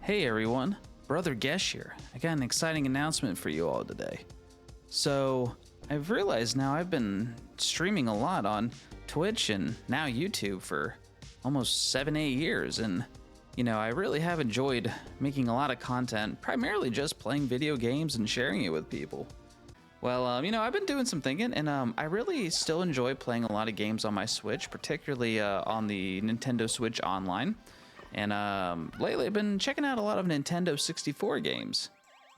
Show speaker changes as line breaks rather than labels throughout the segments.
Hey everyone, Brother Gesh here. I got an exciting announcement for you all today. So, I've realized now I've been streaming a lot on Twitch and now YouTube for almost 7-8 years, and I really have enjoyed making a lot of content, primarily just playing video games and sharing it with people. Well, I've been doing some thinking, and I really still enjoy playing a lot of games on my Switch, particularly on the Nintendo Switch Online. And lately I've been checking out a lot of Nintendo 64 games.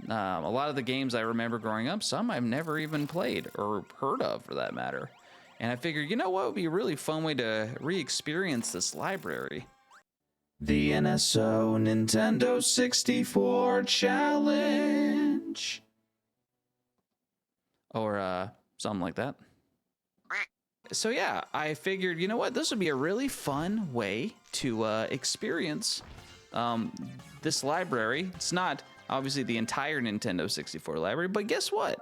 A lot of the games I remember growing up, some I've never even played or heard of for that matter. And I figured, what would be a really fun way to re-experience this library? The NSO Nintendo 64 Challenge. Or something like that. So yeah, I figured, this would be a really fun way to experience this library. It's not obviously the entire Nintendo 64 library, but guess what?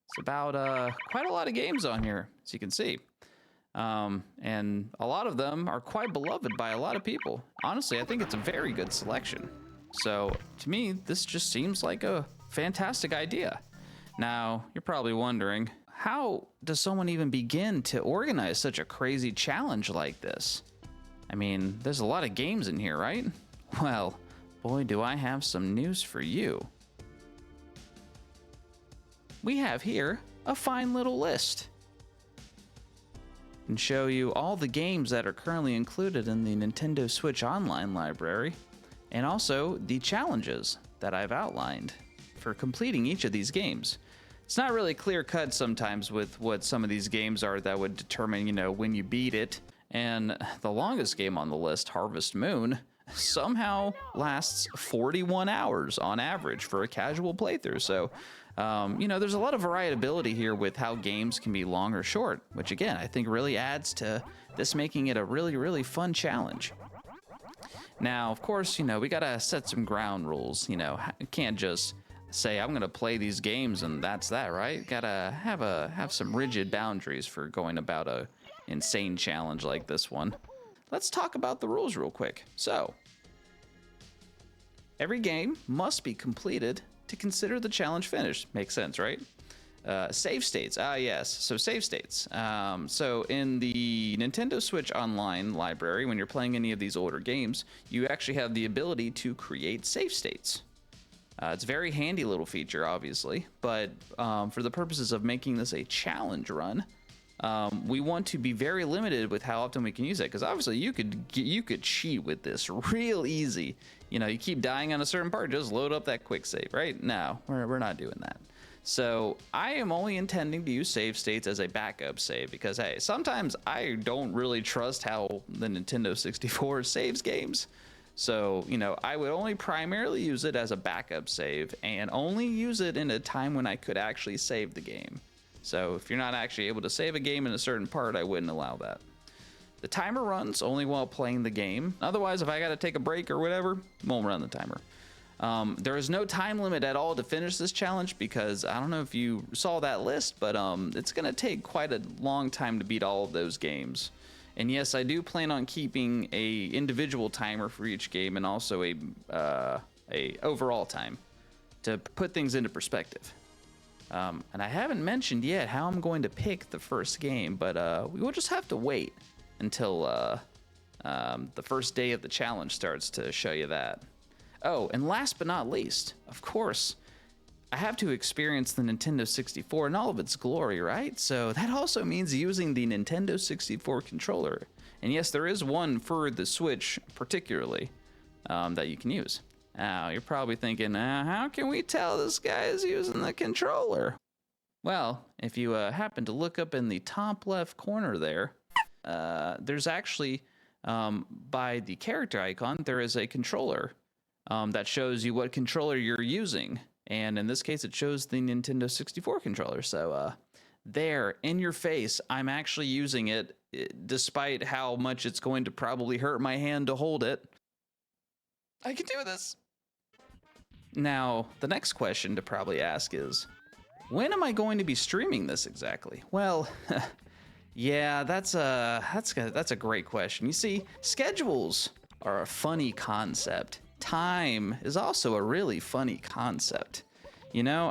It's about quite a lot of games on here, as you can see. And a lot of them are quite beloved by a lot of people. Honestly, I think it's a very good selection. So to me, this just seems like a fantastic idea. Now, you're probably wondering, how does someone even begin to organize such a crazy challenge like this? I mean, there's a lot of games in here, right? Well, boy, do I have some news for you. We have here a fine little list. I can show you all the games that are currently included in the Nintendo Switch Online library, and also the challenges that I've outlined for completing each of these games. It's not really clear cut sometimes with what some of these games are that would determine, when you beat it. And the longest game on the list, Harvest Moon, somehow lasts 41 hours on average for a casual playthrough. So, there's a lot of variability here with how games can be long or short, which again, I think really adds to this making it a really, really fun challenge. Now, of course, we gotta set some ground rules. You can't just say I'm gonna play these games and that's that, right? Gotta have some rigid boundaries for going about a insane challenge like this one. Let's talk about the rules real quick. So, every game must be completed to consider the challenge finished. Makes sense, right? Save states. Yes. So save states. So in the Nintendo Switch Online library, when you're playing any of these older games, you actually have the ability to create save states. It's a very handy little feature, obviously, but for the purposes of making this a challenge run, we want to be very limited with how often we can use it, because obviously you could cheat with this real easy. You keep dying on a certain part, just load up that quick save, right? No, we're not doing that. So I am only intending to use save states as a backup save because, hey, sometimes I don't really trust how the Nintendo 64 saves games. So, I would only primarily use it as a backup save and only use it in a time when I could actually save the game. So if you're not actually able to save a game in a certain part, I wouldn't allow that. The timer runs only while playing the game. Otherwise, if I got to take a break or whatever, won't run the timer. There is no time limit at all to finish this challenge because I don't know if you saw that list, but it's going to take quite a long time to beat all of those games. And yes, I do plan on keeping a individual timer for each game and also a overall time to put things into perspective. And I haven't mentioned yet how I'm going to pick the first game, but we will just have to wait until the first day of the challenge starts to show you that. Oh, and last but not least, of course, I have to experience the Nintendo 64 in all of its glory, right? So that also means using the Nintendo 64 controller. And yes, there is one for the Switch particularly that you can use. Now, you're probably thinking, how can we tell this guy is using the controller? Well, if you happen to look up in the top left corner there, there's actually, by the character icon, there is a controller that shows you what controller you're using. And in this case, it shows the Nintendo 64 controller. So there, in your face, I'm actually using it, despite how much it's going to probably hurt my hand to hold it. I can do this. Now, the next question to probably ask is, when am I going to be streaming this exactly? Well, yeah, that's a great question. You see, schedules are a funny concept. Time is also a really funny concept. You know,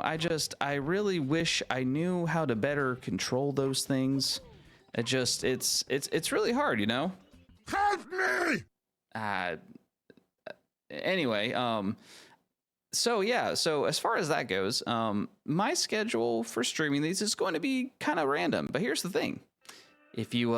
I really wish I knew how to better control those things. It's really hard, you know?
Help me!
Anyway, so as far as that goes, my schedule for streaming these is going to be kind of random, but here's the thing. If you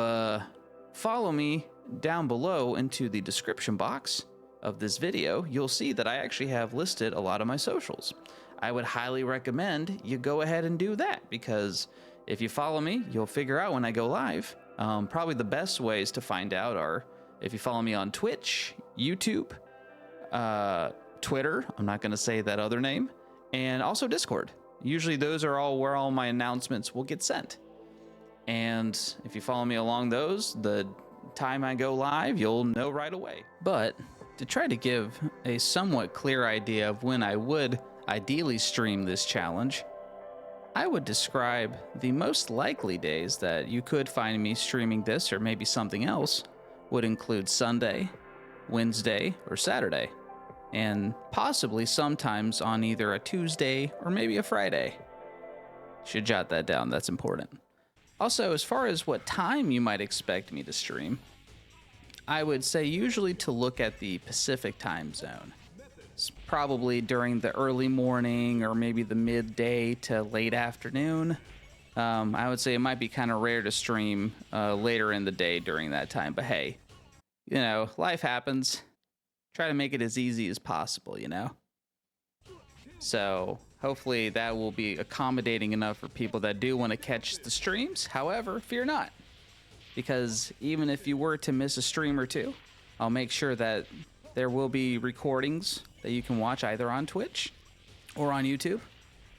follow me down below into the description box of this video, you'll see that I actually have listed a lot of my socials. I would highly recommend you go ahead and do that, because if you follow me, you'll figure out when I go live. Probably the best ways to find out are if you follow me on Twitch, YouTube, Twitter, I'm not going to say that other name, and also Discord. Usually those are all where all my announcements will get sent. And if you follow me along those, the time I go live, you'll know right away. But to try to give a somewhat clear idea of when I would ideally stream this challenge, I would describe the most likely days that you could find me streaming this, or maybe something else, would include Sunday, Wednesday, or Saturday, and possibly sometimes on either a Tuesday or maybe a Friday. Should jot that down, that's important. Also, as far as what time you might expect me to stream, I would say usually to look at the Pacific time zone. It's probably during the early morning or maybe the midday to late afternoon. I would say it might be kind of rare to stream later in the day during that time, but hey, you know, life happens. Try to make it as easy as possible, you know? So hopefully that will be accommodating enough for people that do want to catch the streams. However, fear not, because even if you were to miss a stream or two, I'll make sure that there will be recordings that you can watch either on Twitch or on YouTube.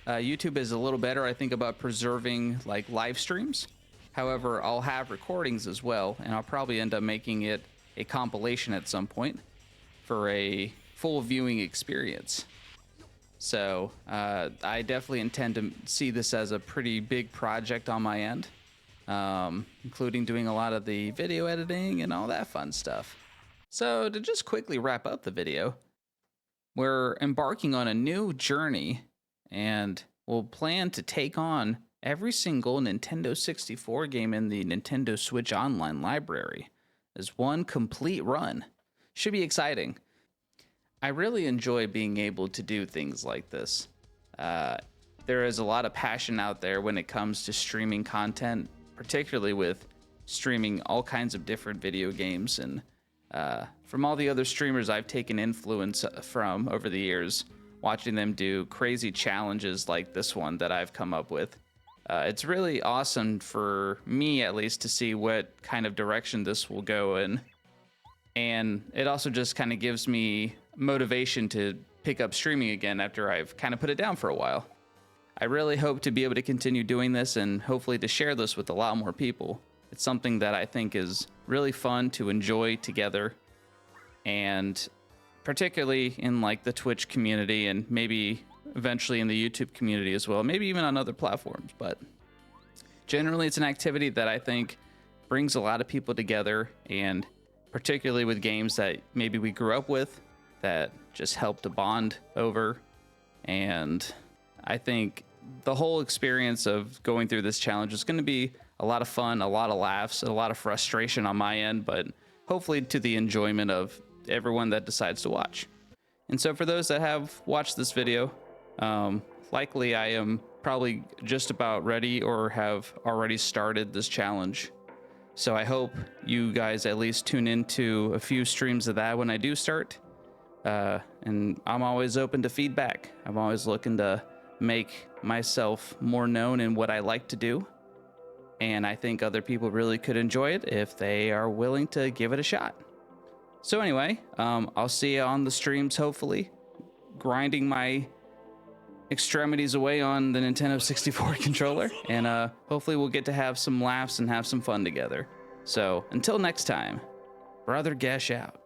YouTube is a little better, I think, about preserving like live streams. However, I'll have recordings as well, and I'll probably end up making it a compilation at some point for a full viewing experience. So I definitely intend to see this as a pretty big project on my end, including doing a lot of the video editing and all that fun stuff. So to just quickly wrap up the video, we're embarking on a new journey, and we'll plan to take on every single Nintendo 64 game in the Nintendo Switch Online library as one complete run. Should be exciting. I really enjoy being able to do things like this. There is a lot of passion out there when it comes to streaming content, particularly with streaming all kinds of different video games. And from all the other streamers I've taken influence from over the years, watching them do crazy challenges like this one that I've come up with, it's really awesome for me, at least, to see what kind of direction this will go in. And it also just kind of gives me motivation to pick up streaming again after I've kind of put it down for a while. I really hope to be able to continue doing this and hopefully to share this with a lot more people. It's something that I think is really fun to enjoy together, and particularly in like the Twitch community and maybe eventually in the YouTube community as well, maybe even on other platforms. But generally it's an activity that I think brings a lot of people together, and particularly with games that maybe we grew up with that just help to bond over. And I think the whole experience of going through this challenge is going to be a lot of fun, a lot of laughs, a lot of frustration on my end, but hopefully to the enjoyment of everyone that decides to watch. And so for those that have watched this video, likely I am probably just about ready or have already started this challenge. So I hope you guys at least tune into a few streams of that when I do start. And I'm always open to feedback. I'm always looking to make myself more known in what I like to do. And I think other people really could enjoy it if they are willing to give it a shot. So anyway, I'll see you on the streams, hopefully, grinding my extremities away on the Nintendo 64 controller, and hopefully we'll get to have some laughs and have some fun together. So until next time, Brother Gesh out.